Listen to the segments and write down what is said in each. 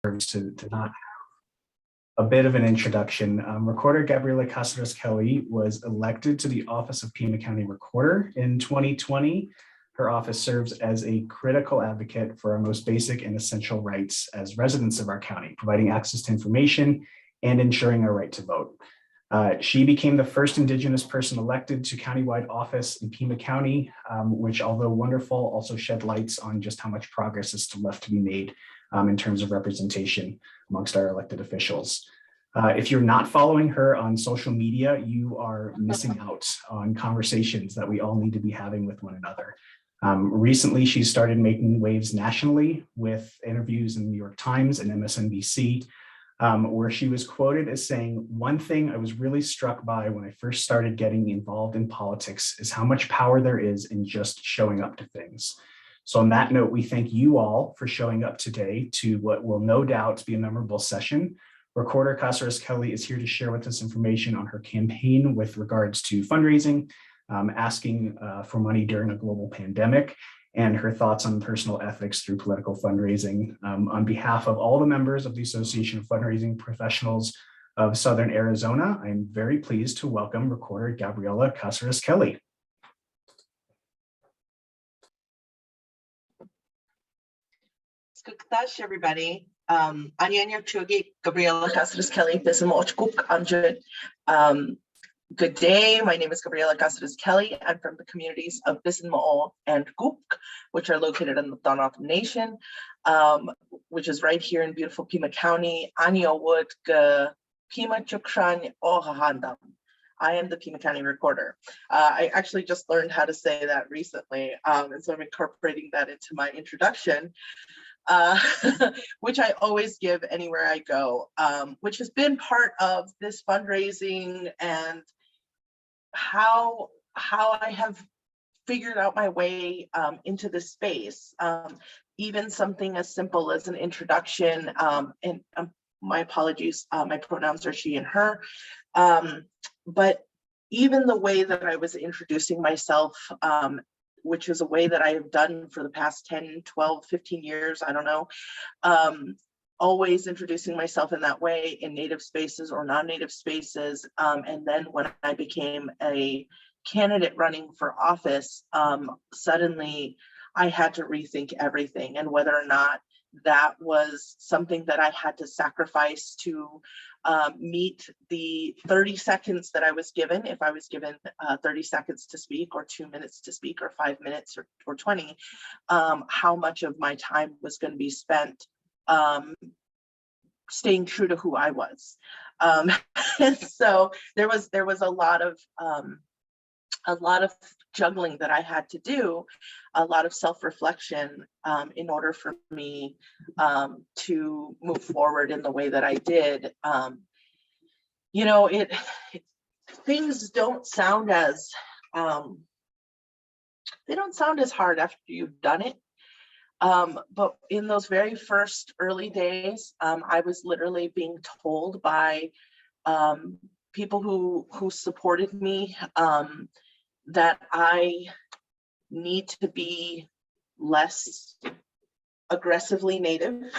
to not a bit of an introduction. Recorder Gabriella Cázares-Kelly was elected to the office of Pima County Recorder in 2020. Her office serves as a critical advocate for our most basic and essential rights as residents of our county, providing access to information and ensuring our right to vote. She became the first Indigenous person elected to countywide office in Pima County, which, although wonderful, also shed lights on just how much progress is still left to be made in terms of representation amongst our elected officials. If you're not following her on social media, you are missing out on conversations that we all need to be having with one another. Recently, she started making waves nationally with interviews in the New York Times and MSNBC, where she was quoted as saying, "One thing I was really struck by when I first started getting involved in politics is how much power there is in just showing up to things." So on that note, we thank you all for showing up today to what will no doubt be a memorable session. Recorder Cázares-Kelly is here to share with us information on her campaign with regards to fundraising, asking for money during a global pandemic, and her thoughts on personal ethics through political fundraising. On behalf of all the members of the Association of Fundraising Professionals of Southern Arizona, I'm very pleased to welcome Recorder Gabriella Cázares-Kelly. Skuktash, everybody. Anya Chugi, Gabriella Cázares-Kelly, good day. My name is Gabriella Cázares-Kelly. I'm from the communities of Bisinmoo and Gook, which are located in the Donald Nation, which is right here in beautiful Pima County. Anya Wood, Pima Chukran Ohahandam. I am the Pima County Recorder. I actually just learned how to say that recently, and so I'm incorporating that into my introduction. Which I always give anywhere I go, which has been part of this fundraising and how I have figured out my way into this space. Even something as simple as an introduction, and my apologies, my pronouns are she and her, but even the way that I was introducing myself, which is a way that I have done for the past 10, 12, 15 years, I don't know, always introducing myself in that way in native spaces or non-native spaces. And then when I became a candidate running for office, suddenly I had to rethink everything, and whether or not that was something that I had to sacrifice to meet the 30 seconds that I was given. If I was given 30 seconds to speak, or 2 minutes to speak, or 5 minutes, or 20, how much of my time was going to be spent staying true to who I was. And so there was a lot of juggling that I had to do, a lot of self-reflection in order for me to move forward in the way that I did. You know, things don't sound as they don't sound as hard after you've done it. But in those very first early days, I was literally being told by people who supported me that I need to be less aggressively native.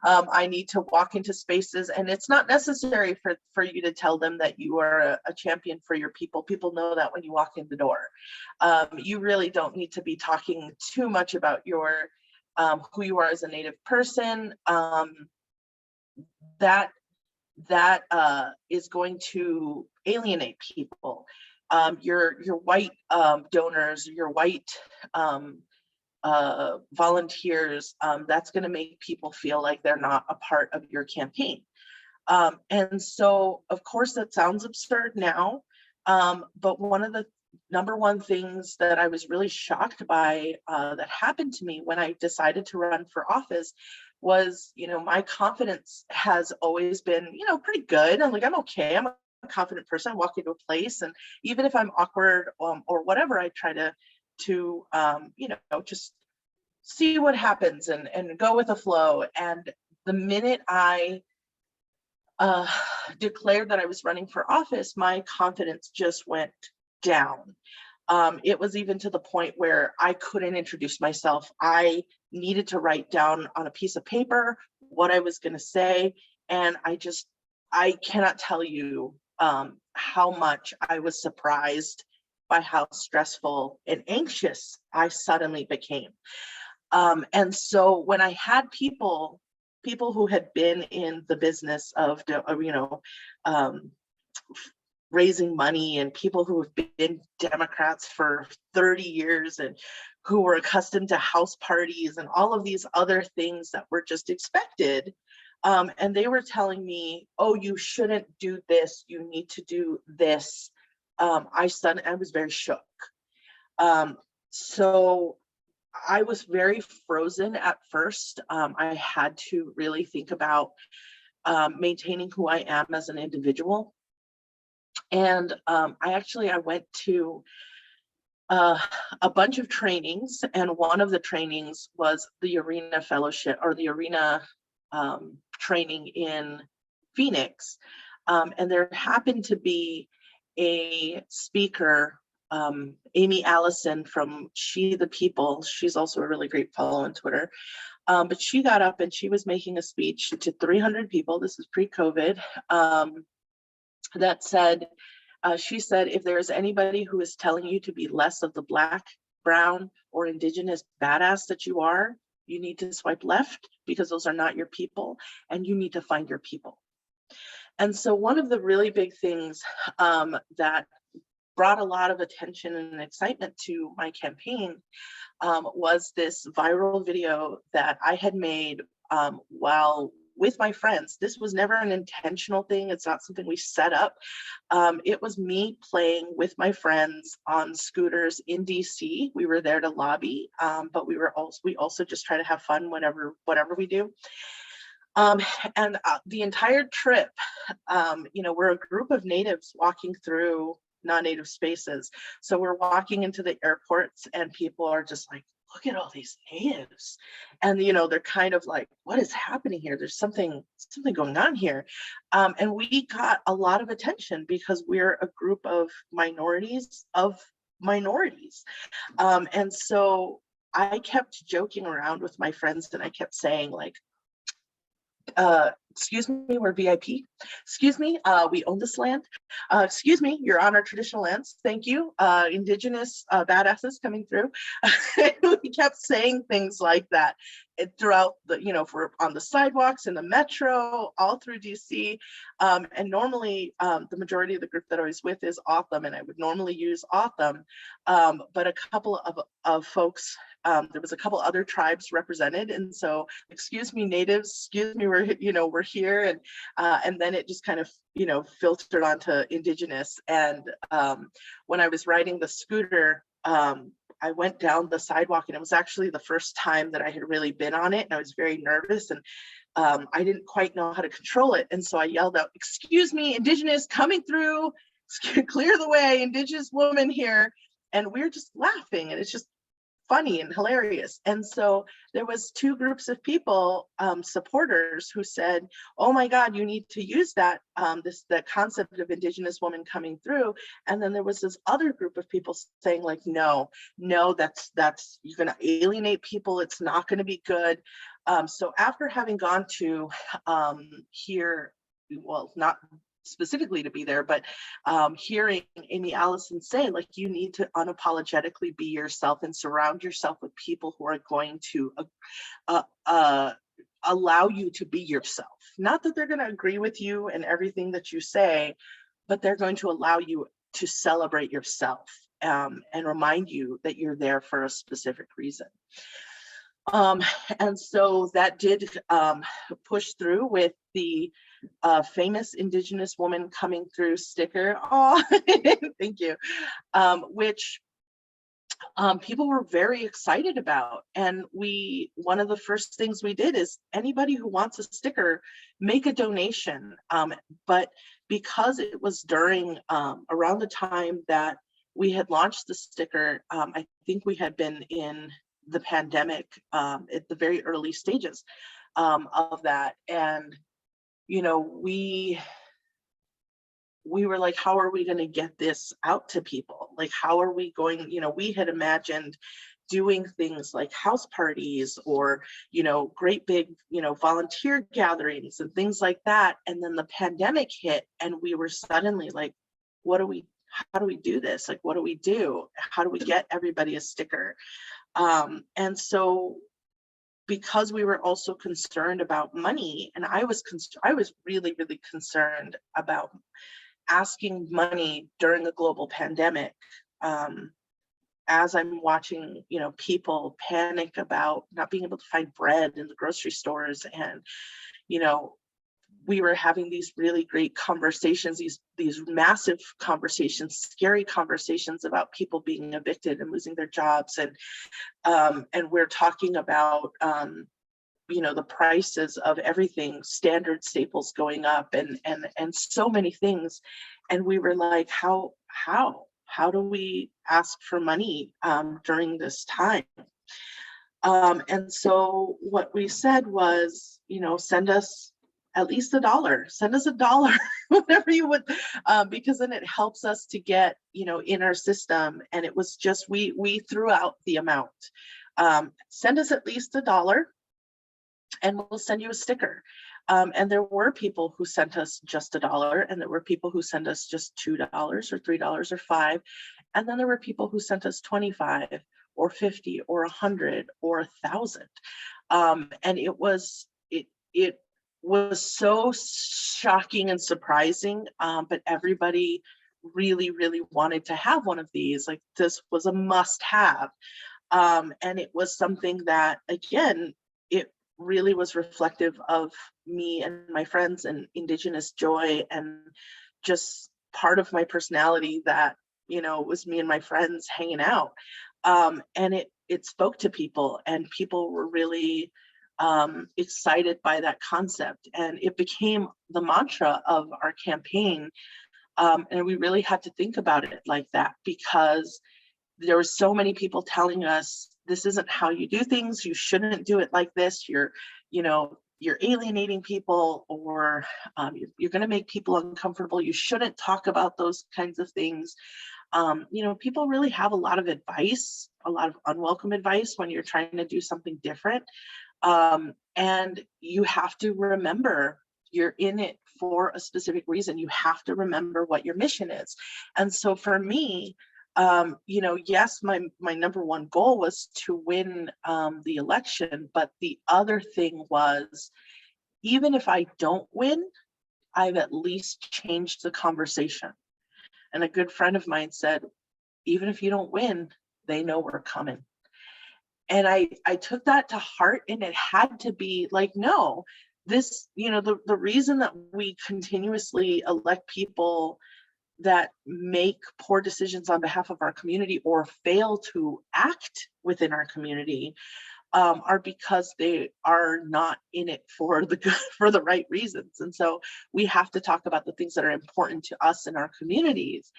I need to walk into spaces, and it's not necessary for you to tell them that you are a champion for your people. People know that when you walk in the door. You really don't need to be talking too much about your who you are as a native person. That is going to alienate people. Your white donors, your white volunteers, that's going to make people feel like they're not a part of your campaign. And so, of course, that sounds absurd now, but one of the number one things that I was really shocked by that happened to me when I decided to run for office was, you know, my confidence has always been, you know, pretty good. I'm like, I'm okay. I'm a confident person. I walk into a place, and even if I'm awkward or whatever, I try to you know, just see what happens and go with the flow. And the minute I declared that I was running for office, my confidence just went down. It was even to the point where I couldn't introduce myself. I needed to write down on a piece of paper what I was going to say. And I cannot tell you how much I was surprised by how stressful and anxious I suddenly became. And so when I had people who had been in the business of, raising money, and people who have been Democrats for 30 years and who were accustomed to house parties and all of these other things that were just expected. And they were telling me, oh, you shouldn't do this. You need to do this. I was very shook. So I was very frozen at first. I had to really think about maintaining who I am as an individual. And I went to a bunch of trainings, and one of the trainings was the Arena Fellowship, or the Arena training in Phoenix. And there happened to be a speaker, Amy Allison from She the People. She's also a really great follow on Twitter. But she got up and she was making a speech to 300 people. This is pre-COVID. That said, she said, if there's anybody who is telling you to be less of the Black, brown, or Indigenous badass that you are, you need to swipe left, because those are not your people, and you need to find your people. And so one of the really big things that brought a lot of attention and excitement to my campaign was this viral video that I had made while with my friends. This was never an intentional thing. It's not something we set up. It was me playing with my friends on scooters in DC. We were there to lobby, but we also just try to have fun whatever we do. And the entire trip, we're a group of natives walking through non-native spaces. So we're walking into the airports and people are just like, look at all these natives. And, they're kind of like, what is happening here? There's something going on here. And we got a lot of attention because we're a group of minorities. And so I kept joking around with my friends, and I kept saying, like, excuse me, we're VIP. Excuse me, we own this land. Excuse me, you're on our traditional lands. Thank you. Indigenous badasses coming through. We kept saying things like that throughout the, for on the sidewalks, in the metro, all through DC. And normally the majority of the group that I was with is Otham, and I would normally use Otham. But a couple of folks, there was a couple other tribes represented, and so, excuse me, natives, excuse me, we're here, and then it just kind of filtered onto Indigenous. And when I was riding the scooter, I went down the sidewalk, and it was actually the first time that I had really been on it, and I was very nervous, and I didn't quite know how to control it, and so I yelled out, "Excuse me, Indigenous coming through, clear the way, Indigenous woman here," and we're just laughing, and it's just funny and hilarious. And so there was two groups of people, supporters, who said, oh my God, you need to use that, the concept of Indigenous woman coming through. And then there was this other group of people saying, like, no, that's you're going to alienate people. It's not going to be good. So after having gone to hear, well, not specifically to be there, but hearing Amy Allison say, like, you need to unapologetically be yourself and surround yourself with people who are going to allow you to be yourself. Not that they're going to agree with you and everything that you say, but they're going to allow you to celebrate yourself and remind you that you're there for a specific reason. And so that did push through with the famous Indigenous woman coming through sticker. Oh, thank you. Which people were very excited about. And one of the first things we did is, anybody who wants a sticker, make a donation. But because it was during around the time that we had launched the sticker, I think we had been in the pandemic at the very early stages of that. And, we were like, how are we going to get this out to people? Like, how are we going, we had imagined doing things like house parties or, great big, volunteer gatherings and things like that. And then the pandemic hit and we were suddenly like, how do we do this? Like, what do we do? How do we get everybody a sticker? And so because we were also concerned about money, and I was really, really concerned about asking money during a global pandemic, as I'm watching, people panic about not being able to find bread in the grocery stores. And, we were having these really great conversations, these massive conversations, scary conversations about people being evicted and losing their jobs. And we're talking about, the prices of everything, standard staples going up and so many things. And we were like, how do we ask for money during this time? And so what we said was, send us at least $1, send us $1, whatever you would, because then it helps us to get, in our system. And it was just, we threw out the amount. Send us at least $1 and we'll send you a sticker. And there were people who sent us just $1, and there were people who sent us just $2 or $3 or $5. And then there were people who sent us 25 or 50 or 100 or 1,000. And it was so shocking and surprising, but everybody really, really wanted to have one of these. Like, this was a must have. And it was something that, again, it really was reflective of me and my friends and Indigenous joy, and just part of my personality that, was me and my friends hanging out. And it spoke to people, and people were really excited by that concept. And it became the mantra of our campaign. And we really had to think about it like that, because there were so many people telling us, this isn't how you do things. You shouldn't do it like this. You're alienating people, or you're going to make people uncomfortable. You shouldn't talk about those kinds of things. People really have a lot of advice, a lot of unwelcome advice when you're trying to do something different. And you have to remember you're in it for a specific reason. You have to remember what your mission is. And so for me, yes, my number one goal was to win the election, but the other thing was, even if I don't win, I've at least changed the conversation. And a good friend of mine said, even if you don't win, they know we're coming. And I took that to heart, and it had to be like, no, this, the reason that we continuously elect people that make poor decisions on behalf of our community or fail to act within our community are because they are not in it for the right reasons. And so we have to talk about the things that are important to us in our communities,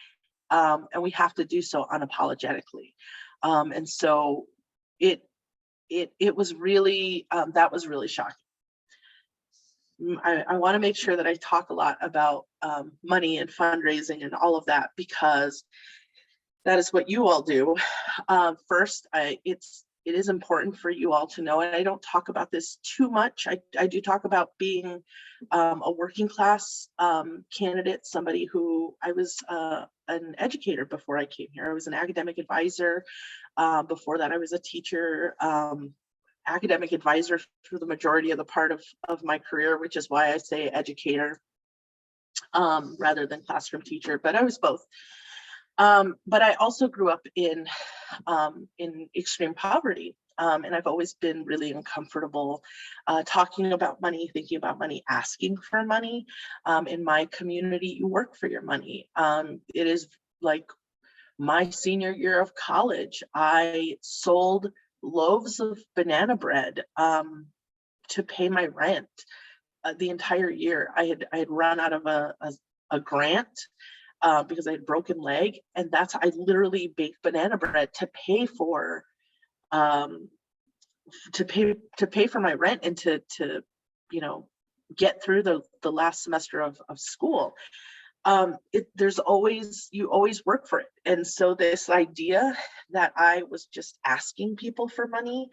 and we have to do so unapologetically. And so it was really, that was really shocking. I want to make sure that I talk a lot about money and fundraising and all of that, because that is what you all do. First, it is important for you all to know, and I don't talk about this too much. I do talk about being a working class candidate, somebody who, I was an educator before I came here. I was an academic advisor. Before that, I was a teacher. Academic advisor for the majority of the part of my career, which is why I say educator rather than classroom teacher, but I was both. But I also grew up in extreme poverty, and I've always been really uncomfortable talking about money, thinking about money, asking for money. In my community, you work for your money. It is like my senior year of college, I sold loaves of banana bread to pay my rent. The entire year, I had run out of a grant because I had broken leg, and I literally baked banana bread to pay for my rent and to get through the last semester of school. you always work for it. And so this idea that I was just asking people for money,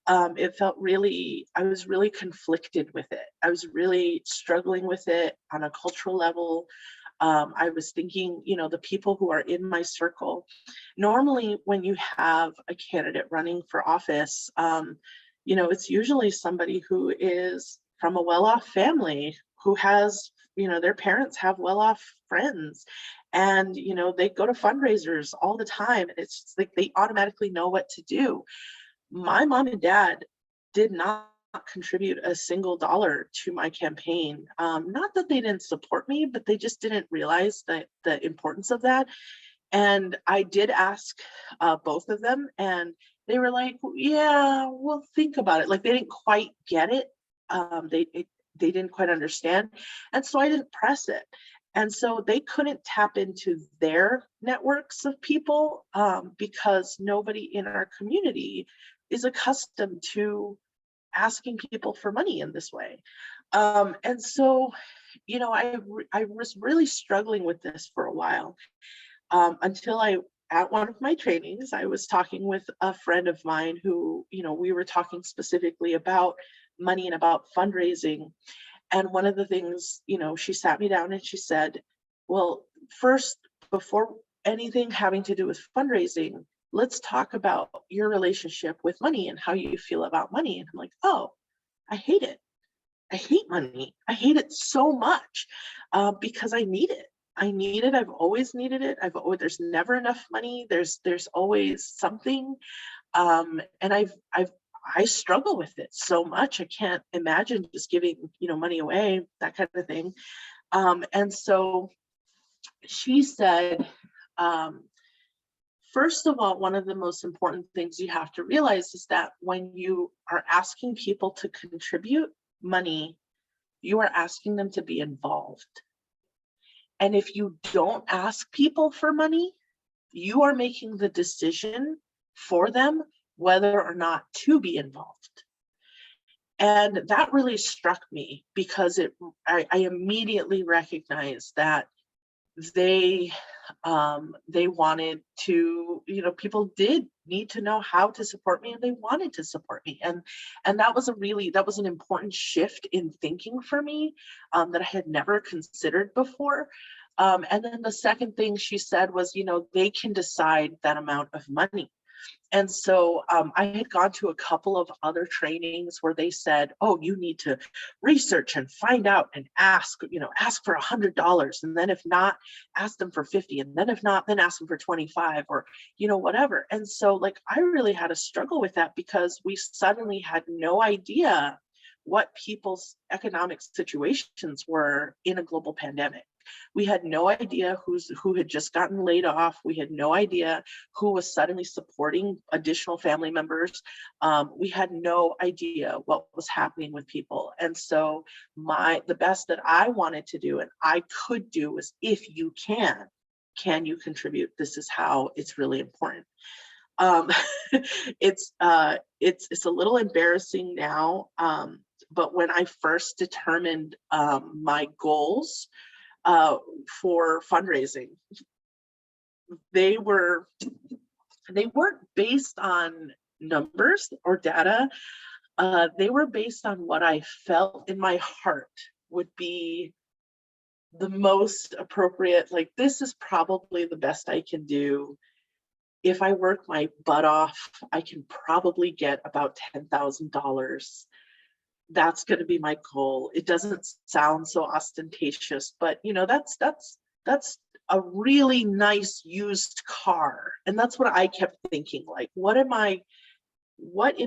it felt really, I was really conflicted with it. I was really struggling with it on a cultural level. I was thinking, the people who are in my circle, normally when you have a candidate running for office, it's usually somebody who is from a well-off family, who has, their parents have well-off friends, and, they go to fundraisers all the time. And it's just like they automatically know what to do. My mom and dad did not contribute a single dollar to my campaign. Not that they didn't support me, but they just didn't realize the importance of that. And I did ask both of them, and they were like, yeah, we'll think about it. Like, they didn't quite get it. They didn't quite understand. And so I didn't press it. And so they couldn't tap into their networks of people because nobody in our community is accustomed to asking people for money in this way. And so, I was really struggling with this for a while until at one of my trainings, I was talking with a friend of mine who, we were talking specifically about money and about fundraising. And one of the things, she sat me down and she said, well, first, before anything having to do with fundraising, let's talk about your relationship with money and how you feel about money. And I'm like, oh, I hate it. I hate money. I hate it so much because I need it. I need it. I've always needed it. There's never enough money. There's always something. And I struggle with it so much. I can't imagine just giving, money away, that kind of thing. And so she said, first of all, one of the most important things you have to realize is that when you are asking people to contribute money, you are asking them to be involved. And if you don't ask people for money, you are making the decision for them whether or not to be involved. And that really struck me because I immediately recognized that they wanted to, people did need to know how to support me, and they wanted to support me. And that was an important shift in thinking for me that I had never considered before. And then the second thing she said was, they can decide that amount of money. And so I had gone to a couple of other trainings where they said, oh, you need to research and find out and ask for $100. And then if not, ask them for 50. And then if not, then ask them for 25 or, whatever. And so I really had a struggle with that because we suddenly had no idea what people's economic situations were in a global pandemic. We had no idea who had just gotten laid off. We had no idea who was suddenly supporting additional family members. We had no idea what was happening with people. And so the best that I wanted to do and I could do was, if you can you contribute? This is how it's really important. It's a little embarrassing now, but when I first determined my goals for fundraising, they weren't based on numbers or data. They were based on what I felt in my heart would be the most appropriate. This is probably the best I can do. If I work my butt off, I can probably get about $10,000. That's going to be my goal. It doesn't sound so ostentatious, but that's a really nice used car. And that's what I kept thinking, what in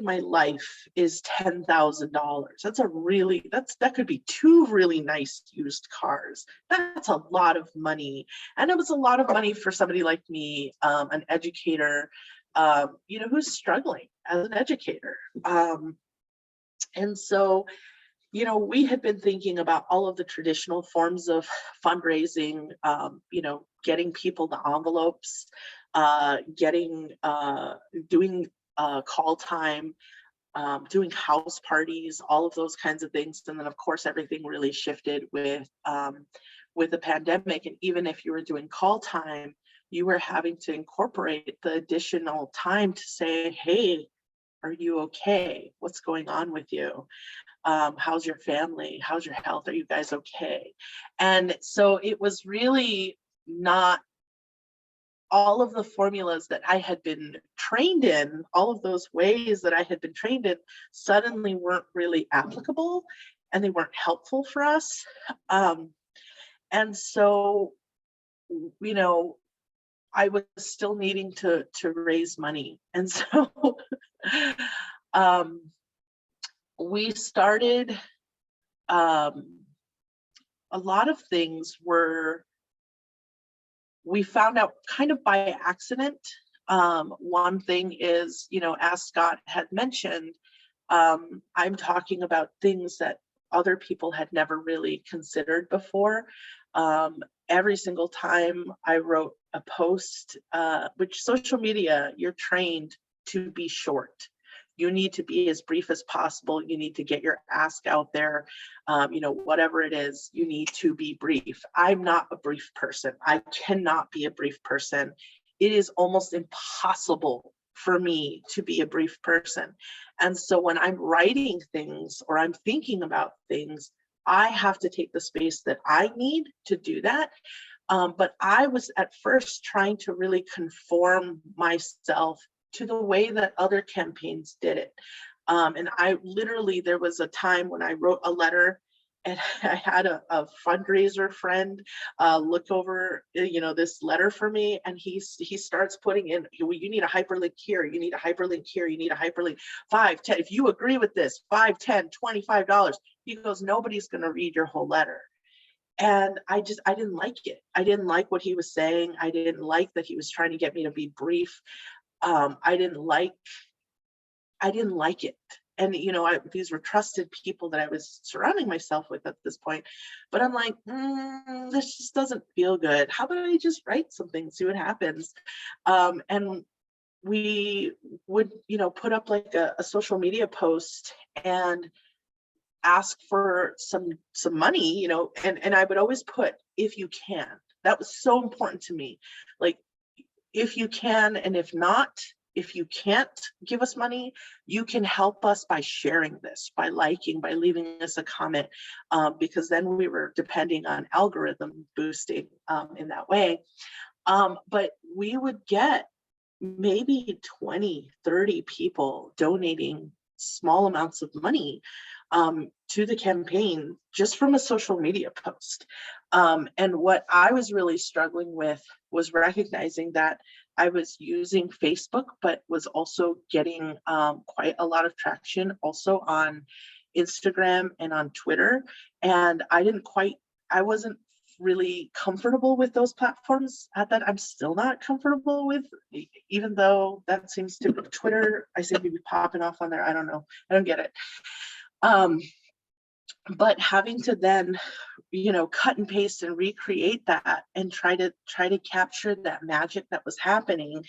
my life is $10,000? That could be two really nice used cars. That's a lot of money. And it was a lot of money for somebody like me, an educator, who's struggling as an educator. And so, we had been thinking about all of the traditional forms of fundraising, getting people the envelopes, doing call time. doing house parties, all of those kinds of things. And then of course, everything really shifted with the pandemic. And even if you were doing call time, you were having to incorporate the additional time to say, hey, are you okay? What's going on with you? How's your family? How's your health? Are you guys okay? And so it was really not all of the formulas that I had been trained in, all of those ways that I had been trained in suddenly weren't really applicable and they weren't helpful for us. And so, you know, I was still needing to raise money. And so we started, a lot of things we found out kind of by accident. One thing is, you know, as Scott had mentioned, I'm talking about things that other people had never really considered before. Every single time I wrote a post, which social media, you're trained to be short. You need to be as brief as possible. You need to get your ask out there. You know, whatever it is, you need to be brief. I'm not a brief person. I cannot be a brief person. It is almost impossible for me to be a brief person. And so when I'm writing things or I'm thinking about things, I have to take the space that I need to do that. But I was at first trying to really conform myself to the way that other campaigns did it. And I literally, there was a time when I wrote a letter and I had a fundraiser friend look over, you know, this letter for me, and he starts putting in, you need a hyperlink here, you need a hyperlink here, you need a hyperlink, 5, 10, if you agree with this, 5, 10, $25. He goes, nobody's gonna read your whole letter. And I didn't like it. I didn't like what he was saying. I didn't like that he was trying to get me to be brief. I didn't like it. And, you know, these were trusted people that I was surrounding myself with at this point. But I'm like, this just doesn't feel good. How about I just write something, see what happens? And we would, you know, put up like a social media post and ask for some money, you know, and I would always put, if you can. That was so important to me. Like, if you can, and if not, if you can't give us money, you can help us by sharing this, by liking, by leaving us a comment, because then we were depending on algorithm boosting in that way. But we would get maybe 20, 30 people donating small amounts of money to the campaign just from a social media post. And what I was really struggling with was recognizing that I was using Facebook, but was also getting quite a lot of traction also on Instagram and on Twitter. And I wasn't really comfortable with those platforms at that. I'm still not comfortable with, even though that seems to be Twitter, I seem to be popping off on there. I don't know. I don't get it. But having to then, you know, cut and paste and recreate that and try to capture that magic that was happening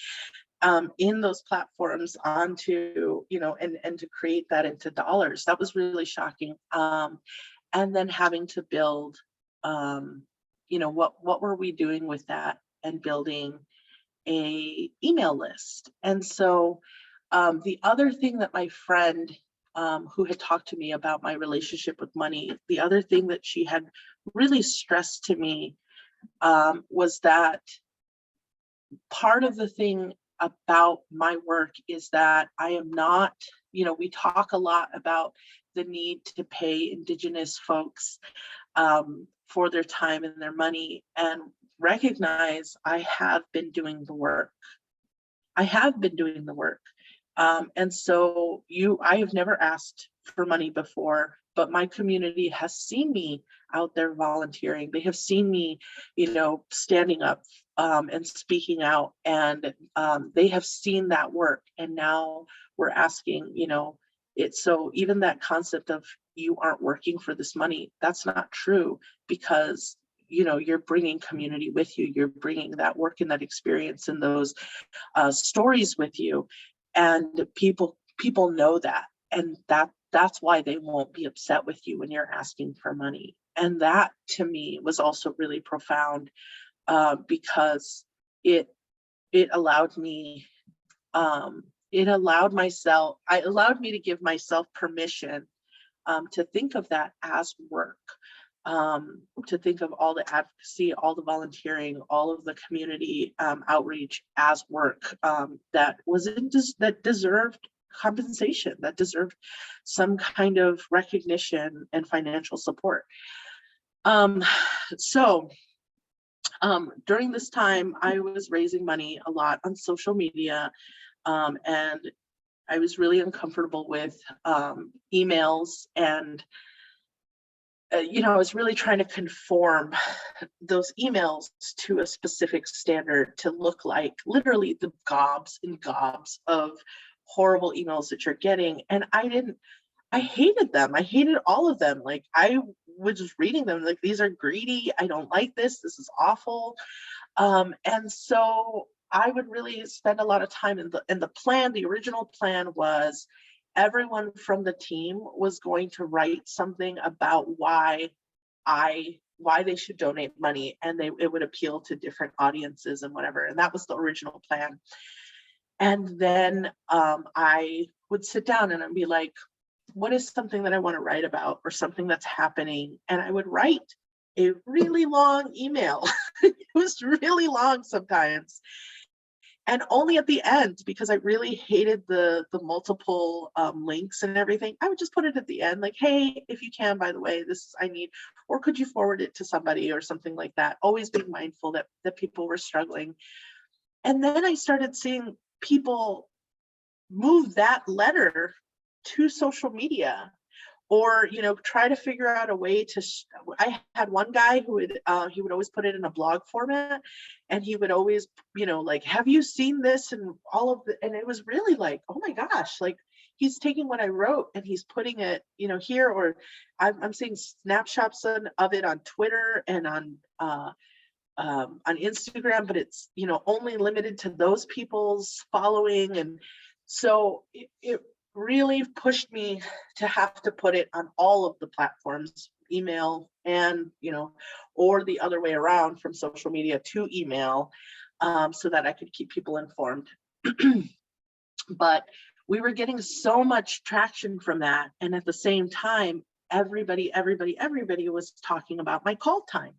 in those platforms onto, you know, and to create that into dollars, that was really shocking. And then having to build, you know, what were we doing with that, and building a email list. And so the other thing that my friend who had talked to me about my relationship with money, the other thing that she had really stressed to me was that part of the thing about my work is that I am not, you know, we talk a lot about the need to pay Indigenous folks for their time and their money, and recognize I have been doing the work. And so I have never asked for money before, but my community has seen me out there volunteering. They have seen me, you know, standing up and speaking out, and they have seen that work. And now we're asking, you know, so even that concept of you aren't working for this money, that's not true, because you know, you're bringing community with you. You're bringing that work and that experience and those stories with you. And people know that. and that's why they won't be upset with you when you're asking for money. And that to me was also really profound, because it allowed me, it allowed me to give myself permission, to think of that as work, to think of all the advocacy, all the volunteering, all of the community outreach as work, that deserved compensation, that deserved some kind of recognition and financial support. So during this time, I was raising money a lot on social media, and I was really uncomfortable with emails, and I was really trying to conform those emails to a specific standard to look like literally the gobs and gobs of horrible emails that you're getting. And I hated them. I hated all of them. Like, I was just reading them like, these are greedy. I don't like this. This is awful. And so I would really spend a lot of time in the plan. The original plan was everyone from the team was going to write something about why they should donate money, and it would appeal to different audiences and whatever. And that was the original plan. And then I would sit down and I'd be like, what is something that I want to write about, or something that's happening? And I would write a really long email. It was really long sometimes. And only at the end, because I really hated the multiple links and everything, I would just put it at the end, like, hey, if you can, by the way, I need, or could you forward it to somebody or something like that, always being mindful that people were struggling. And then I started seeing people move that letter to social media, or try to figure out a way to I had one guy who would he would always put it in a blog format, and he would always like, have you seen this, and all of the, and it was really like, oh my gosh, like, he's taking what I wrote and he's putting it here, or I'm seeing snapshots of it on Twitter and on Instagram, but it's only limited to those people's following. And so it really pushed me to have to put it on all of the platforms, email and or the other way around, from social media to email, so that I could keep people informed. But we were getting so much traction from that, and at the same time, everybody was talking about my call time.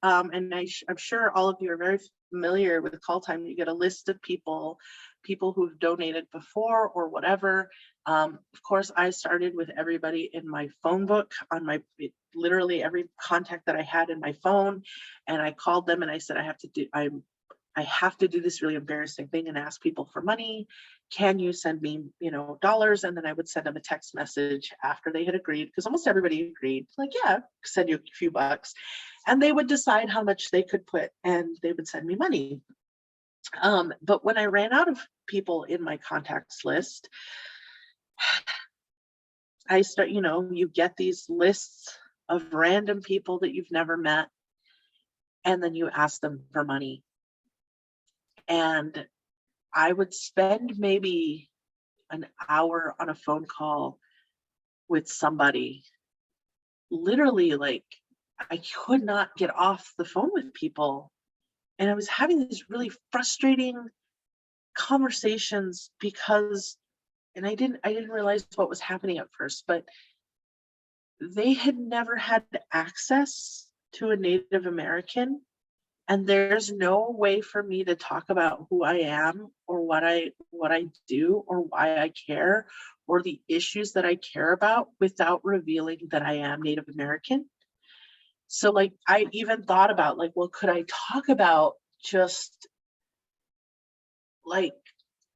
And I'm sure all of you are very familiar with call time. You get a list of people who've donated before or whatever. Of course, I started with everybody in my phone book, on literally every contact that I had in my phone, and I called them and I said, I have to do this really embarrassing thing and ask people for money. Can you send me, dollars? And then I would send them a text message after they had agreed, because almost everybody agreed, like, yeah, send you a few bucks. And they would decide how much they could put, and they would send me money. But when I ran out of people in my contacts list, I start, you get these lists of random people that you've never met, and then you ask them for money. And I would spend maybe an hour on a phone call with somebody. Literally, like, I could not get off the phone with people. And I was having these really frustrating conversations because, and I didn't realize what was happening at first, but they had never had access to a Native American. And there's no way for me to talk about who I am, or what I do, or why I care, or the issues that I care about, without revealing that I am Native American. So like, I even thought about, like, well, could I talk about just like,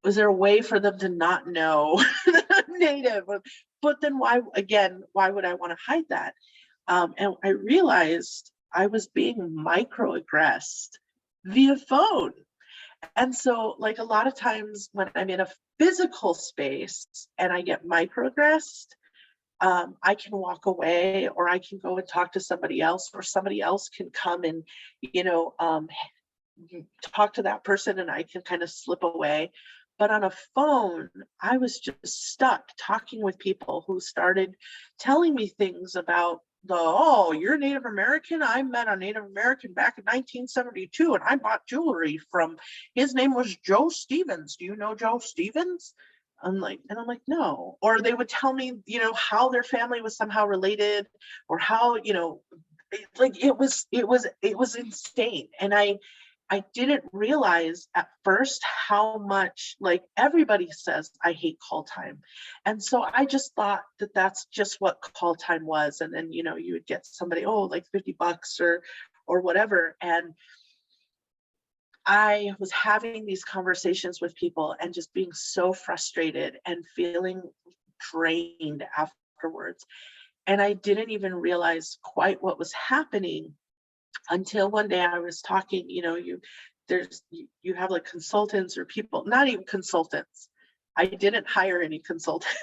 was there a way for them to not know that I'm Native? But then why would I want to hide that? And I realized I was being microaggressed via phone. And so, like, a lot of times when I'm in a physical space and I get microaggressed, I can walk away, or I can go and talk to somebody else, or somebody else can come and, talk to that person, and I can kind of slip away. But on a phone, I was just stuck talking with people who started telling me things about oh, you're Native American? I met a Native American back in 1972 and I bought jewelry from, his name was Joe Stevens. Do you know Joe Stevens? I'm like, no. Or they would tell me, how their family was somehow related, or how, it was insane. And I didn't realize at first how much, like, everybody says I hate call time. And so I just thought that that's just what call time was. And then, you would get somebody, oh, like $50 or whatever. And I was having these conversations with people and just being so frustrated and feeling drained afterwards. And I didn't even realize quite what was happening until one day I was talking, you have like consultants or people, not even consultants. I didn't hire any consultants.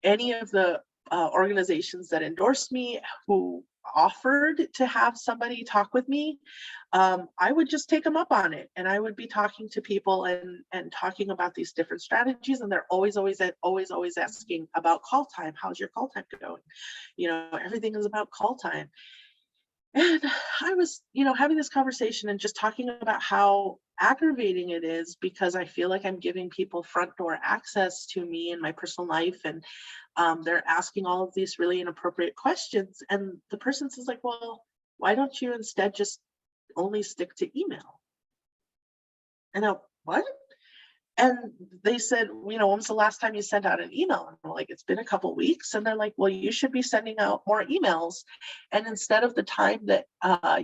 Any of the organizations that endorsed me, who offered to have somebody talk with me, I would just take them up on it. And I would be talking to people and talking about these different strategies. And they're always asking about call time. How's your call time going? Everything is about call time. And I was, having this conversation and just talking about how aggravating it is, because I feel like I'm giving people front door access to me and my personal life. And they're asking all of these really inappropriate questions. And the person says like, well, why don't you instead just only stick to email? And what? And they said, when was the last time you sent out an email? And I'm like, it's been a couple weeks. And they're like, well, you should be sending out more emails. And instead of the time that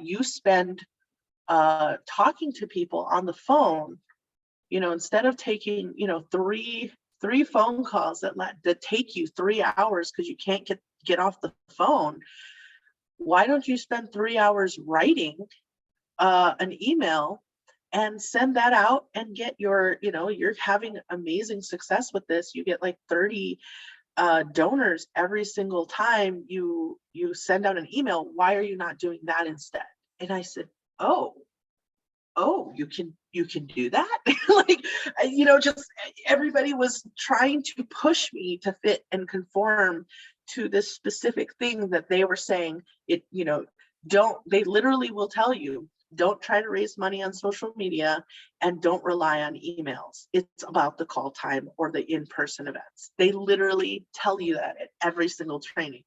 you spend talking to people on the phone, instead of taking, three phone calls that take you 3 hours because you can't get off the phone, why don't you spend 3 hours writing an email and send that out and get you're having amazing success with this. You get like 30 donors every single time you send out an email. Why are you not doing that instead? And I said, oh, you can do that. Like, just everybody was trying to push me to fit and conform to this specific thing that they were saying. They literally will tell you, don't try to raise money on social media and don't rely on emails. It's about the call time or the in-person events. They literally tell you that at every single training.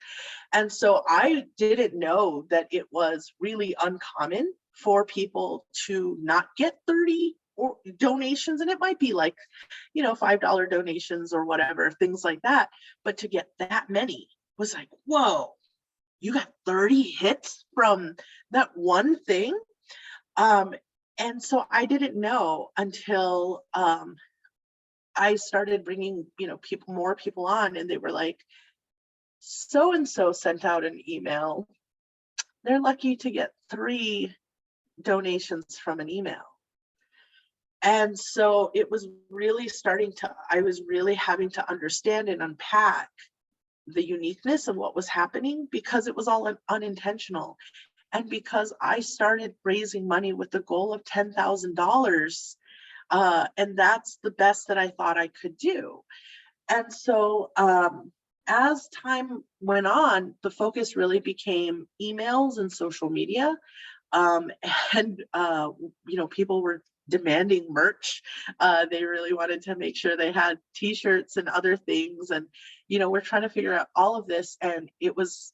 And so I didn't know that it was really uncommon for people to not get 30 or donations. And it might be like, $5 donations or whatever, things like that. But to get that many was like, whoa, you got 30 hits from that one thing. And so I didn't know until I started bringing, more people on, and they were like, so-and-so sent out an email. They're lucky to get 3 donations from an email. And so it was really I was really having to understand and unpack the uniqueness of what was happening, because it was all unintentional. And because I started raising money with the goal of $10,000, and that's the best that I thought I could do. And so as time went on, the focus really became emails and social media. And people were demanding merch. They really wanted to make sure they had t-shirts and other things. And, we're trying to figure out all of this. And it was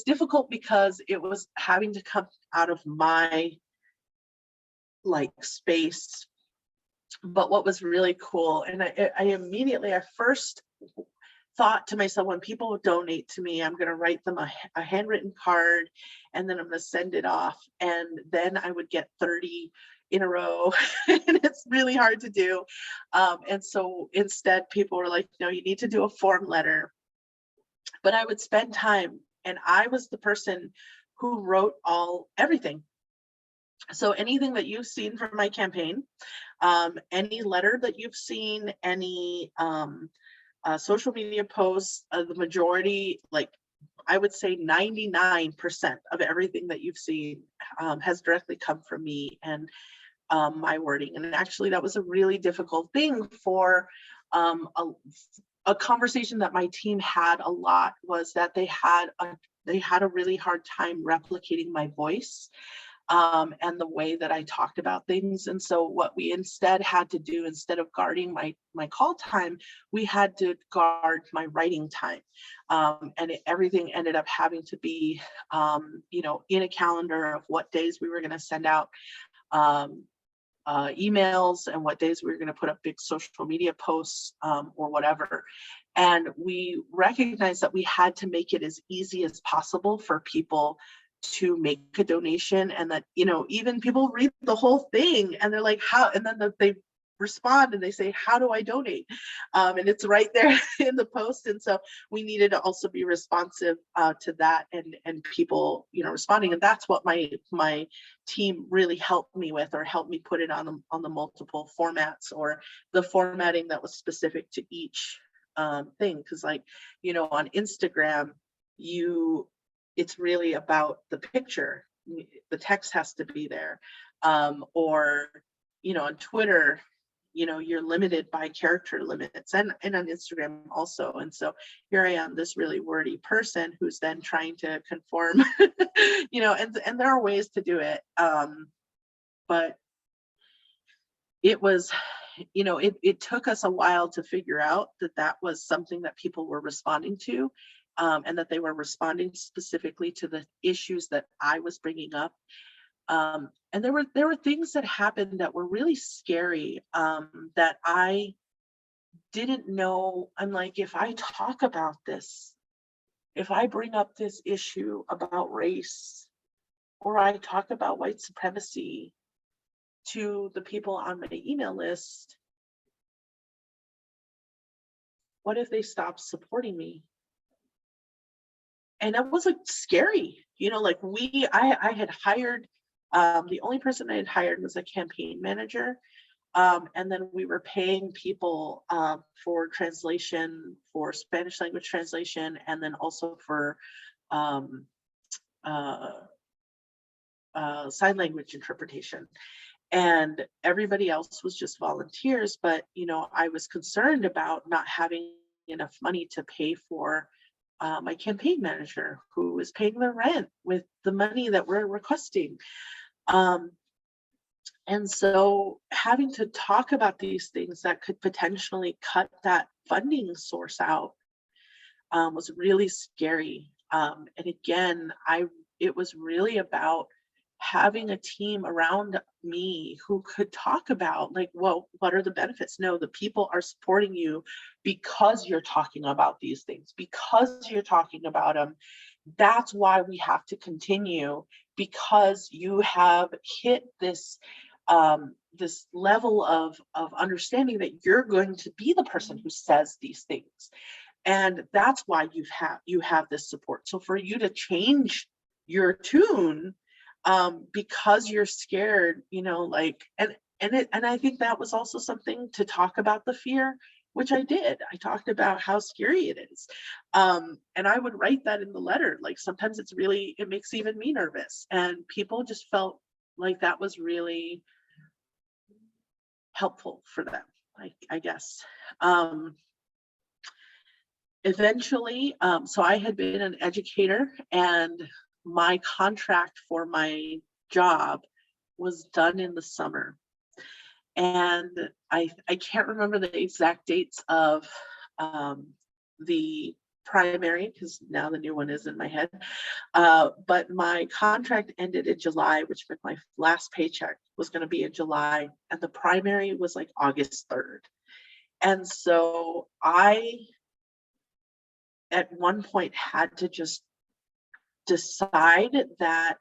difficult because it was having to come out of my space. But what was really cool, and I first thought to myself, when people donate to me, I'm going to write them a handwritten card, and then I'm going to send it off. And then I would get 30 in a row, and it's really hard to do. And so instead, people were like, no, you need to do a form letter. But I would spend time, and I was the person who wrote everything. So anything that you've seen from my campaign, any letter that you've seen, any social media posts, the majority, I would say 99% of everything that you've seen has directly come from me. And my wording. And actually that was a really difficult thing for a conversation that my team had a lot, was that they had a really hard time replicating my voice and the way that I talked about things. And so what we instead had to do, instead of guarding my call time, we had to guard my writing time. And everything ended up having to be, in a calendar of what days we were going to send out emails and what days we were going to put up big social media posts or whatever. And we recognized that we had to make it as easy as possible for people to make a donation, and that, even people read the whole thing and they're like, how, and then they respond and they say, how do I donate? And it's right there in the post. And so we needed to also be responsive to that, and people, responding. And that's what my team really helped me with, or helped me put it on the multiple formats, or the formatting that was specific to each thing. Because on Instagram, it's really about the picture. The text has to be there. Or, on Twitter, you're limited by character limits, and on Instagram also. And so here I am, this really wordy person who's then trying to conform, and there are ways to do it. But it was, it took us a while to figure out that was something that people were responding to. And that they were responding specifically to the issues that I was bringing up. And there were things that happened that were really scary, that I didn't know. I'm like, if I talk about this, if I bring up this issue about race, or I talk about white supremacy to the people on my email list, what if they stop supporting me? And that was scary, I had hired, the only person I had hired was a campaign manager. And then we were paying people for translation, for Spanish language translation, and then also for sign language interpretation. And everybody else was just volunteers. But, I was concerned about not having enough money to pay for my campaign manager, who was paying the rent with the money that we're requesting. And so having to talk about these things that could potentially cut that funding source out was really scary. And again, it was really about having a team around me who could talk about, well, what are the benefits? No, the people are supporting you because you're talking about these things, because you're talking about them. That's why we have to continue, because you have hit this this level of understanding that you're going to be the person who says these things. And that's why you have this support. So for you to change your tune, because you're scared, and I think that was also something to talk about, the fear, which I did. I talked about how scary it is. And I would write that in the letter. Sometimes it makes even me nervous. And people just felt like that was really helpful for them, I guess. Eventually, so I had been an educator, and my contract for my job was done in the summer. And I can't remember the exact dates of the primary, because now the new one is in my head. But my contract ended in July, which meant my last paycheck was going to be in July. And the primary was August 3rd. And so I, at one point, had to just decide that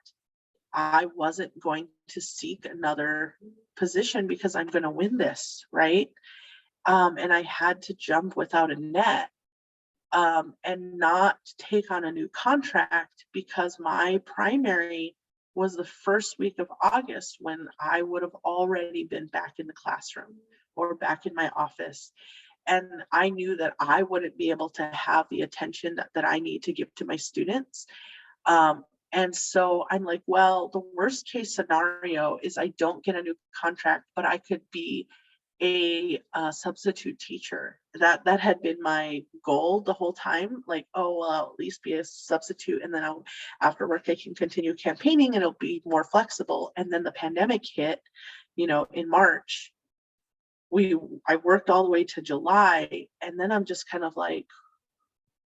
I wasn't going to seek another position because I'm going to win this, right? And I had to jump without a net and not take on a new contract, because my primary was the first week of August, when I would have already been back in the classroom or back in my office. And I knew that I wouldn't be able to have the attention that I need to give to my students And so I'm like, well, the worst case scenario is I don't get a new contract, but I could be a substitute teacher. That had been my goal the whole time. Like, oh, well, I'll at least be a substitute, and then after work I can continue campaigning, and it'll be more flexible. And then the pandemic hit, in March. I worked all the way to July, and then I'm just kind of like,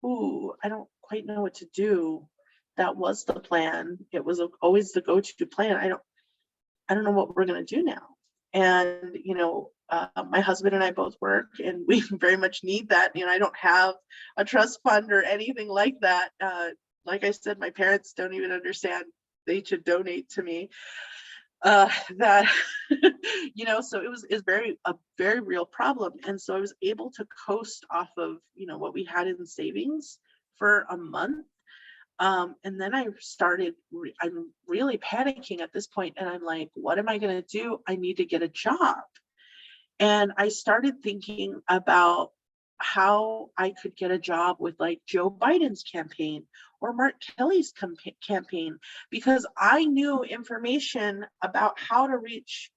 ooh, I don't quite know what to do. That was the plan. It was always the go-to plan. I don't know what we're going to do now. And, my husband and I both work, and we very much need that. I don't have a trust fund or anything like that. Like I said, my parents don't even understand they should donate to me. That, so it was a very real problem. And so I was able to coast off of, what we had in savings for a month. And then I'm really panicking at this point, and I'm like, what am I going to do? I need to get a job. And I started thinking about how I could get a job with like Joe Biden's campaign or Mark Kelly's campaign, because I knew information about how to reach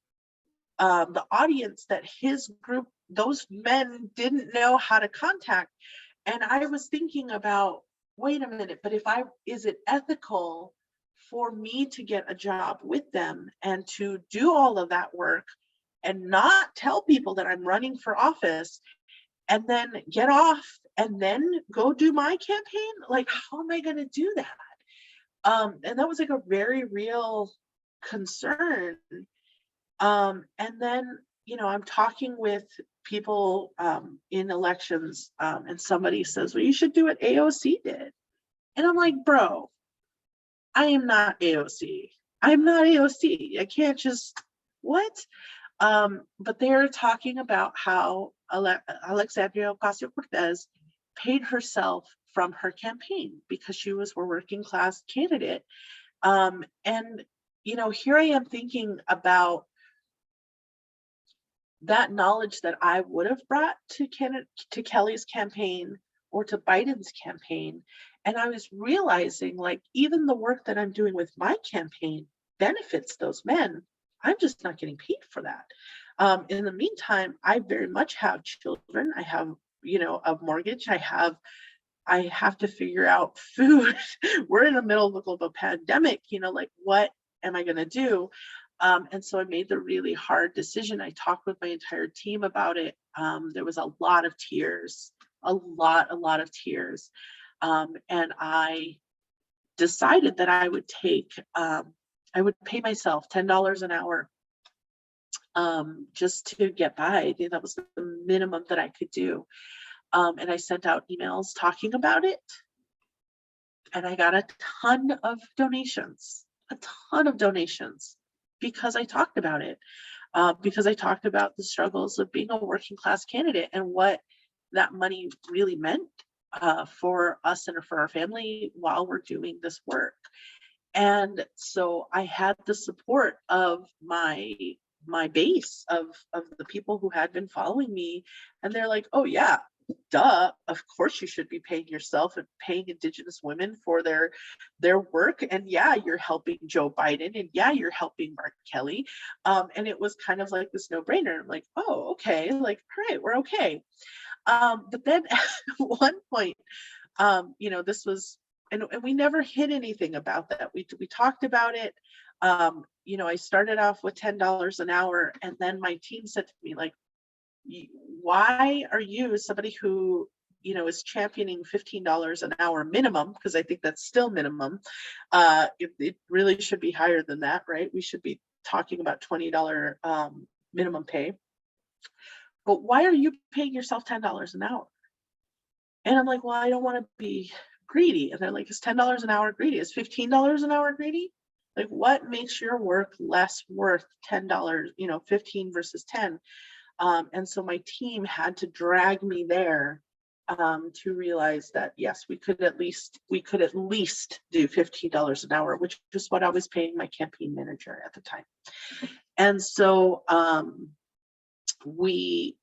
the audience that his group, those men, didn't know how to contact. And I was thinking about, wait a minute, but is it ethical for me to get a job with them and to do all of that work and not tell people that I'm running for office, and then get off and then go do my campaign? Like, how am I going to do that? And that was like a very real concern. And then, I'm talking with people in elections, and somebody says, well, you should do what AOC did. And I'm like, bro, I am not AOC. I'm not AOC. I can't just, what? But they're talking about how Alexandria Ocasio-Cortez paid herself from her campaign because she was a working class candidate. And, here I am thinking about that knowledge that I would have brought to Kelly's campaign or to Biden's campaign. And I was realizing, like, even the work that I'm doing with my campaign benefits those men. I'm just not getting paid for that. In the meantime, I very much have children. I have, a mortgage. I have to figure out food. We're in the middle of a pandemic, like, what am I going to do? And so I made the really hard decision. I talked with my entire team about it. There was a lot of tears, a lot of tears. And I decided that I would pay myself $10 an hour just to get by. That was the minimum that I could do. And I sent out emails talking about it. And I got a ton of donations, because I talked about it, because I talked about the struggles of being a working class candidate and what that money really meant for us and for our family while we're doing this work. And so I had the support of my base of the people who had been following me, and they're like, oh yeah, duh, of course you should be paying yourself and paying Indigenous women for their work, and yeah, you're helping Joe Biden, and yeah, you're helping Mark Kelly. And it was kind of like this no-brainer. I'm like, oh, okay, like, all right, we're okay. But then at one point, this was, and we never hid anything about that. We talked about it. I started off with $10 an hour, and then my team said to me, like, why are you, somebody who, is championing $15 an hour minimum, because I think that's still minimum. It really should be higher than that, right? We should be talking about $20 minimum pay. But why are you paying yourself $10 an hour? And I'm like, well, I don't want to be greedy. And they're like, is $10 an hour greedy? Is $15 an hour greedy? Like, what makes your work less worth $10, 15 versus 10? And so my team had to drag me there to realize that, yes, we could at least do $15 an hour, which is what I was paying my campaign manager at the time. And so we,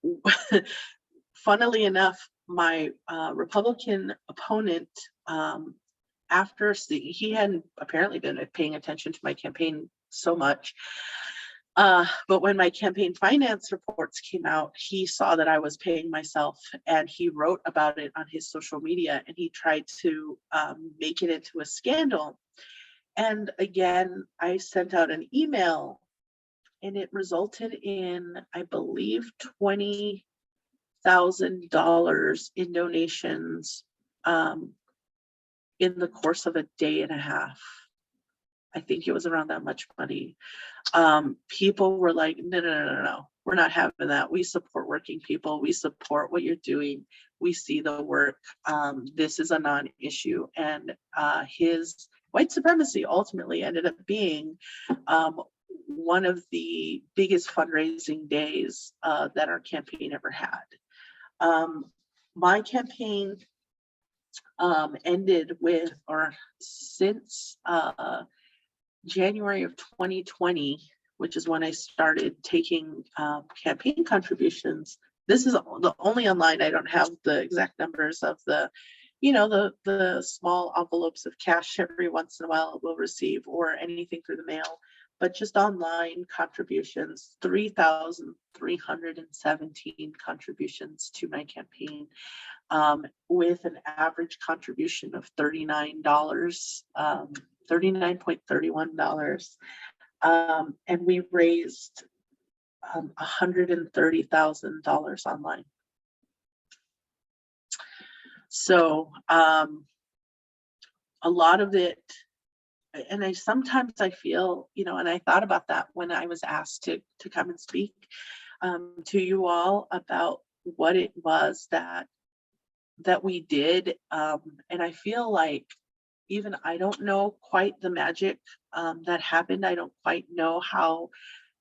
funnily enough, my Republican opponent after he hadn't apparently been paying attention to my campaign so much. But when my campaign finance reports came out, he saw that I was paying myself, and he wrote about it on his social media, and he tried to make it into a scandal. And again, I sent out an email, and it resulted in, I believe, $20,000 in donations in the course of a day and a half. I think it was around that much money. People were like, no, we're not having that. We support working people. We support what you're doing. We see the work. This is a non-issue. And his white supremacy ultimately ended up being one of the biggest fundraising days that our campaign ever had. My campaign ended with, or since January of 2020, which is when I started taking campaign contributions. This is the only online. I don't have the exact numbers of the small envelopes of cash every once in a while we'll receive, or anything through the mail, but just online contributions, 3,317 contributions to my campaign, with an average contribution of $39.31. And we raised $130,000 online. So a lot of it, and sometimes I feel, and I thought about that when I was asked to come and speak to you all about what it was that we did. And I feel like even I don't know quite the magic that happened. I don't quite know how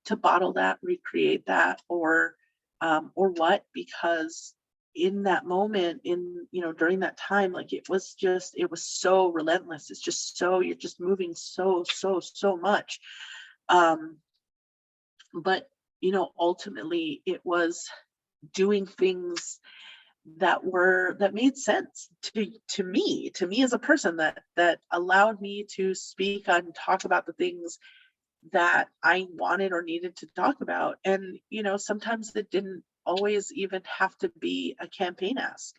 to bottle that, recreate that, or what, because in that moment, during that time, like it was so relentless. It's just so, you're just moving so much. But ultimately it was doing things that made sense to me as a person, that allowed me to speak on, talk about the things that I wanted or needed to talk about. And sometimes it didn't always even have to be a campaign ask.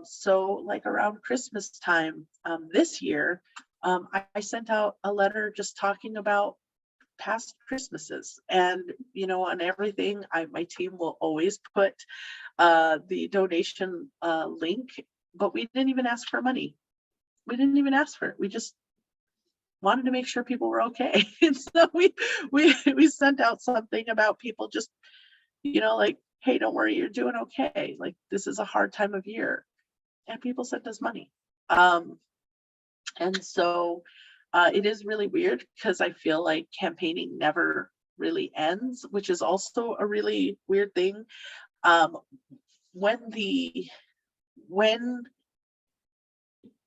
So like around Christmas time this year, I sent out a letter just talking about past Christmases, and on everything, my team will always put the donation link, but we didn't even ask for money. We didn't even ask for it. We just wanted to make sure people were okay. And so we sent out something about people just, like, hey, don't worry, you're doing okay. Like, this is a hard time of year. And people sent us money. And so it is really weird, because I feel like campaigning never really ends, which is also a really weird thing. When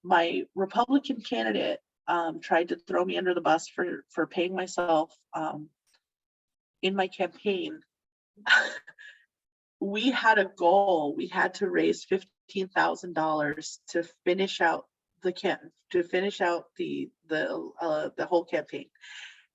my Republican candidate tried to throw me under the bus for paying myself in my campaign, we had a goal. We had to raise $15,000 to finish out the whole campaign,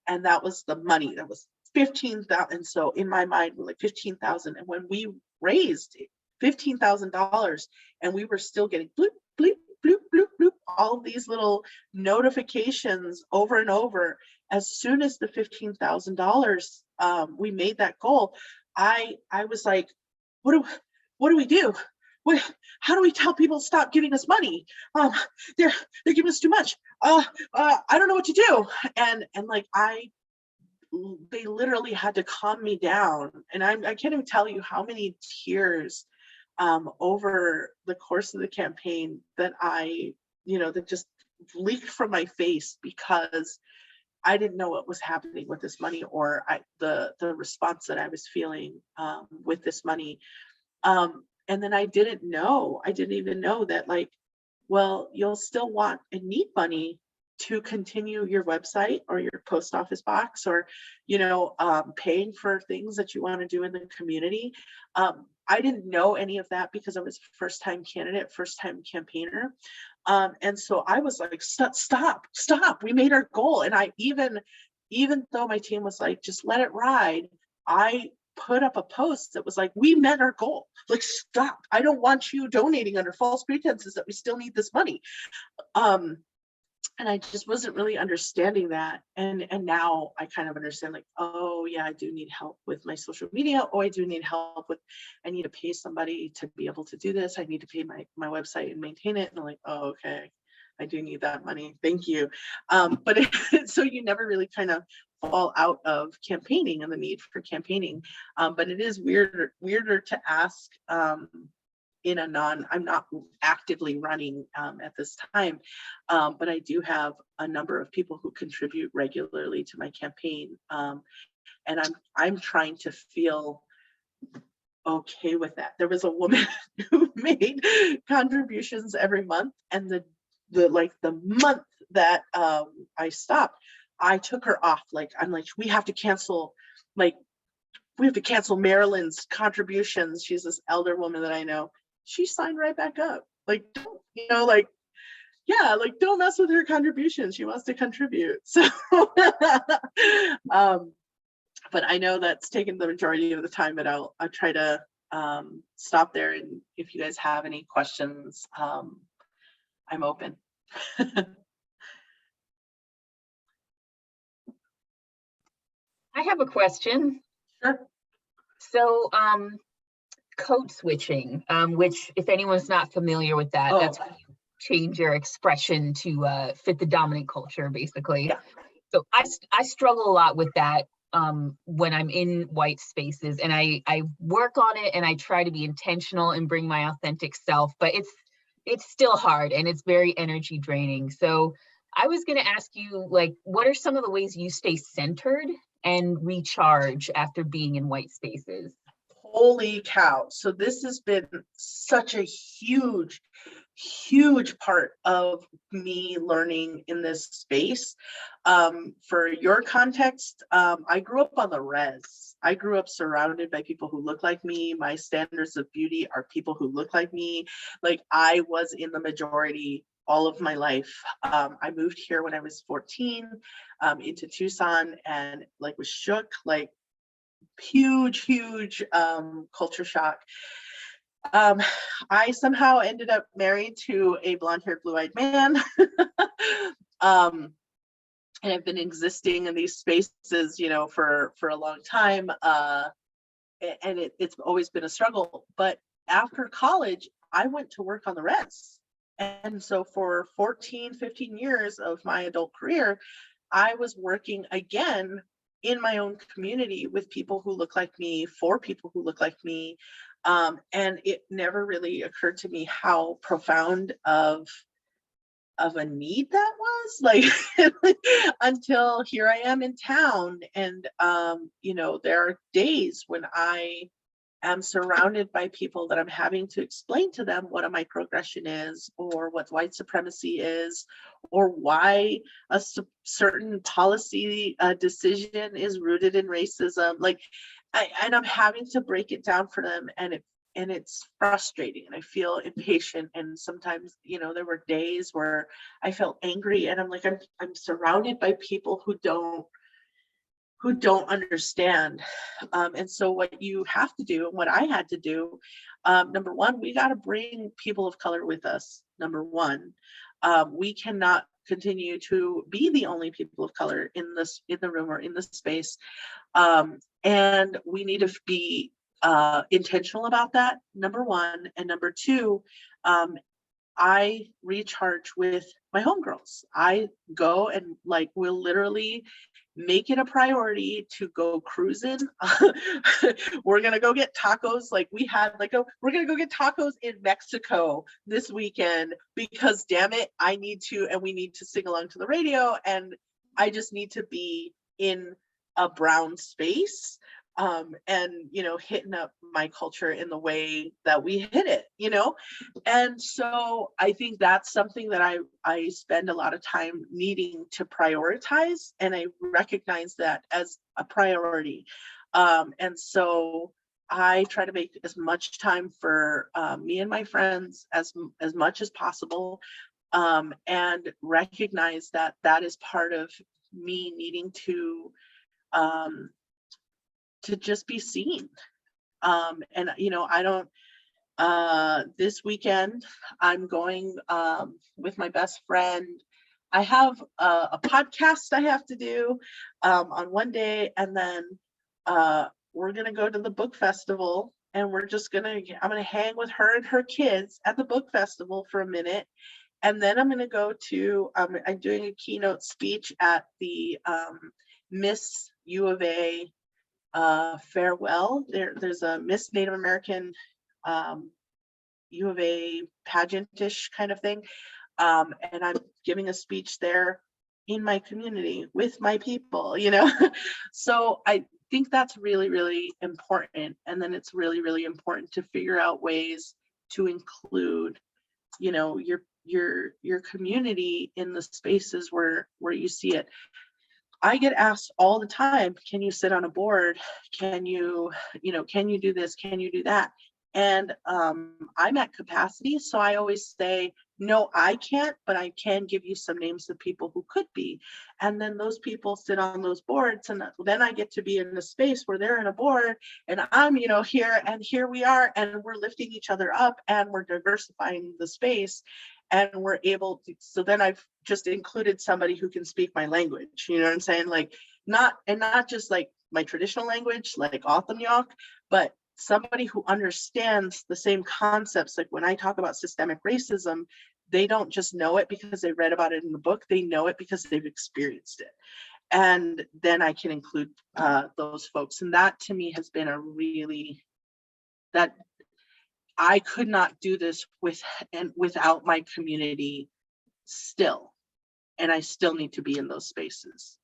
and that was the money. That was $15,000. And so in my mind, we're like $15,000. And when we raised $15,000, and we were still getting bloop bloop bloop bloop bloop, all of these little notifications over and over, as soon as the $15,000 we made that goal, I was like, what do we do? How do we tell people to stop giving us money? They're giving us too much. I don't know what to do. And like they literally had to calm me down. And I can't even tell you how many tears over the course of the campaign that that just leaked from my face, because I didn't know what was happening with this money, or the response that I was feeling with this money. And then I didn't even know that, like, well, you'll still want and need money to continue your website or your post office box, or, paying for things that you want to do in the community. I didn't know any of that because I was a first-time candidate, first-time campaigner. And so I was like, stop, we made our goal. And I even though my team was like, just let it ride, I put up a post that was like, we met our goal. Like, stop. I don't want you donating under false pretenses that we still need this money. And I just wasn't really understanding that. And now I kind of understand, like, oh yeah, I do need help with my social media. Oh, I do need help with, I need to pay somebody to be able to do this. I need to pay my website and maintain it. And I'm like, oh, okay, I do need that money. Thank you. But so you never really kind of fall out of campaigning and the need for campaigning. But it is weirder to ask, in a I'm not actively running at this time, but I do have a number of people who contribute regularly to my campaign, and I'm trying to feel okay with that. There was a woman who made contributions every month, and the month that I stopped, I took her off. Like, I'm like, we have to cancel Marilyn's contributions. She's this elder woman that I know. She signed right back up. Like, don't, yeah, like, don't mess with her contributions. She wants to contribute. So, but I know that's taken the majority of the time, but I'll try to stop there. And if you guys have any questions, I'm open. I have a question. Sure. So, code switching, which, if anyone's not familiar with that, that's when you change your expression to fit the dominant culture, basically. Yeah. So I struggle a lot with that when I'm in white spaces, and I work on it, and I try to be intentional and bring my authentic self, but it's still hard, and it's very energy draining. So I was going to ask you, like, what are some of the ways you stay centered and recharge after being in white spaces? Holy cow. So this has been such a huge part of me learning in this space. For your context, I grew up on the res. I grew up surrounded by people who look like me. My standards of beauty are people who look like me. Like, I was in the majority all of my life. I moved here when I was 14 into Tucson, and like was shook, like huge culture shock. I somehow ended up married to a blonde-haired, blue-eyed man. And I've been existing in these spaces, for a long time. And it's always been a struggle. But after college, I went to work on the res. And so for 15 years of my adult career, I was working again in my own community with people who look like me, for people who look like me. And it never really occurred to me how profound of a need that was, like, until here I am in town. And, there are days when I am surrounded by people that I'm having to explain to them what a microaggression is, or what white supremacy is, or why a certain policy decision is rooted in racism. Like, and I'm having to break it down for them, and it's frustrating, and I feel impatient. And sometimes, there were days where I felt angry, and I'm like, I'm surrounded by people who don't understand. And so what you have to do, and what I had to do, number one, we got to bring people of color with us. Number one, we cannot continue to be the only people of color in the room or in this space. And we need to be intentional about that, number one. And number two, I recharge with my homegirls. I go and we'll literally make it a priority to go cruising. We're going to go get tacos. We're going to go get tacos in Mexico this weekend because, damn it, I need to, and we need to sing along to the radio. And I just need to be in a brown space. And, hitting up my culture in the way that we hit it, And so I think that's something that I spend a lot of time needing to prioritize. And I recognize that as a priority. And so I try to make as much time for me and my friends as much as possible, and recognize that that is part of me needing to just be seen. And I don't. This weekend, I'm going with my best friend. I have a podcast I have to do on one day, and then we're gonna go to the book festival, and I'm gonna hang with her and her kids at the book festival for a minute, and then I'm gonna go to I'm doing a keynote speech at the Miss U of A farewell. There's a Miss Native American U of A pageantish kind of thing, and I'm giving a speech there in my community with my people. So I think that's really, really important. And then it's really, really important to figure out ways to include, your community in the spaces where you see it. I get asked all the time, can you sit on a board? Can you do this? Can you do that? And I'm at capacity, so I always say, no, I can't, but I can give you some names of people who could be. And then those people sit on those boards, and then I get to be in a space where they're in a board, and I'm, here we are, and we're lifting each other up, and we're diversifying the space, and we're able to. So then I've just included somebody who can speak my language. You know what I'm saying? Like not just like my traditional language, like Othanyok, but somebody who understands the same concepts. Like when I talk about systemic racism, they don't just know it because they read about it in the book, they know it because they've experienced it. And then I can include those folks. And that to me has been that I could not do this without my community still. And I still need to be in those spaces.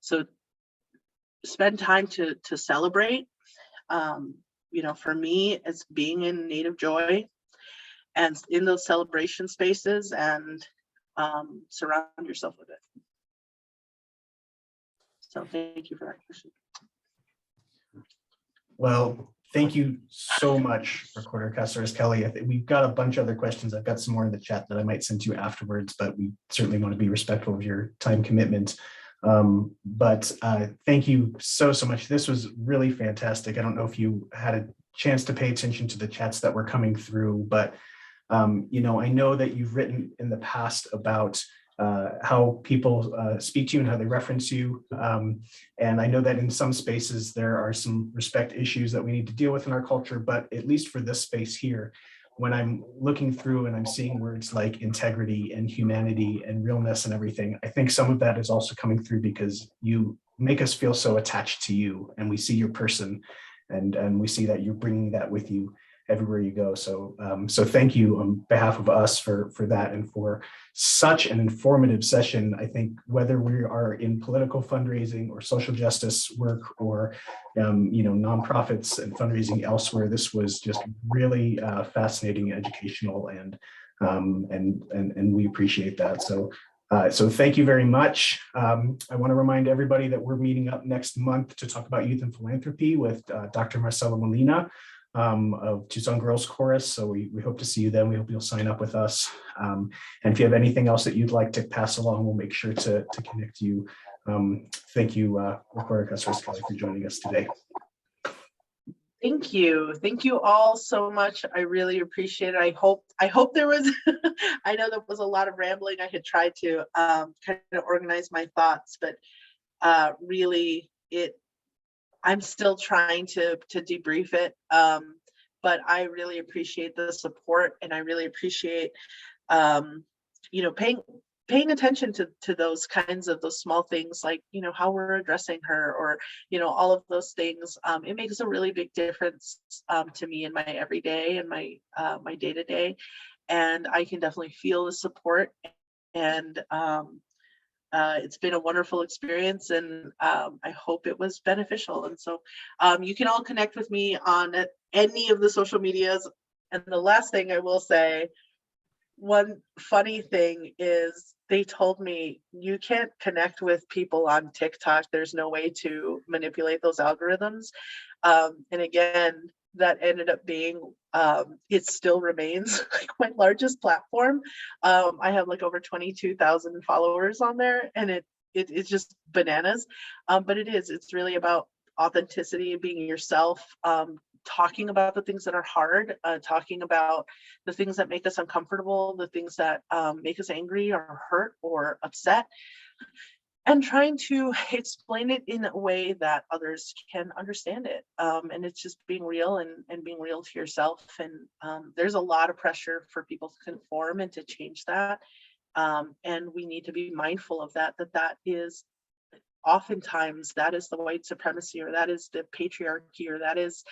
So spend time to celebrate. For me, it's being in Native Joy and in those celebration spaces, and surround yourself with it. So thank you for that question. Well, thank you so much, Recorder Cázares-Kelly. I think we've got a bunch of other questions. I've got some more in the chat that I might send to you afterwards, but we certainly want to be respectful of your time commitment. But thank you so much. This was really fantastic. I don't know if you had a chance to pay attention to the chats that were coming through, but I know that you've written in the past about how people speak to you and how they reference you. And I know that in some spaces there are some respect issues that we need to deal with in our culture, but at least for this space here, when I'm looking through and I'm seeing words like integrity and humanity and realness and everything, I think some of that is also coming through because you make us feel so attached to you, and we see your person, and we see that you're bringing that with you everywhere you go. So thank you on behalf of us for that and for such an informative session. I think whether we are in political fundraising or social justice work or nonprofits and fundraising elsewhere, this was just really fascinating, educational, and we appreciate that. So thank you very much. I want to remind everybody that we're meeting up next month to talk about youth and philanthropy with Dr. Marcela Molina of Tucson Girls Chorus. So we hope to see you then. We hope you'll sign up with us. And if you have anything else that you'd like to pass along, we'll make sure to connect you. Thank you, Recorder Cázares-Kelly, for joining us today. Thank you. Thank you all so much. I really appreciate it. I hope there was, I know there was a lot of rambling. I had tried to kind of organize my thoughts, but really I'm still trying to debrief it. But I really appreciate the support, and I really appreciate, paying attention to those kinds of those small things, like, how we're addressing her, or, all of those things. It makes a really big difference to me in my everyday and my day-to-day. And I can definitely feel the support, and it's been a wonderful experience, and I hope it was beneficial. And so you can all connect with me on any of the social medias. And the last thing I will say, one funny thing is they told me you can't connect with people on TikTok. There's no way to manipulate those algorithms. And again, that ended up being, it still remains like my largest platform. I have like over 22,000 followers on there, and it's just bananas. But it's really about authenticity, being yourself, talking about the things that are hard, talking about the things that make us uncomfortable, the things that make us angry or hurt or upset, and trying to explain it in a way that others can understand it. And it's just being real and being real to yourself. And there's a lot of pressure for people to conform and to change that. And we need to be mindful of that is oftentimes that is the white supremacy, or that is the patriarchy, or that is,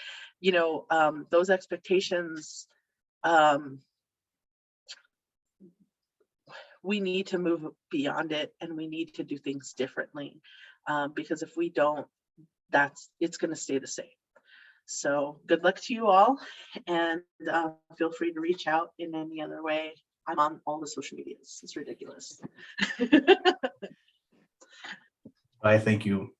those expectations. We need to move beyond it, and we need to do things differently, because if we don't, it's going to stay the same. So good luck to you all, and feel free to reach out in any other way. I'm on all the social medias. It's ridiculous. I thank you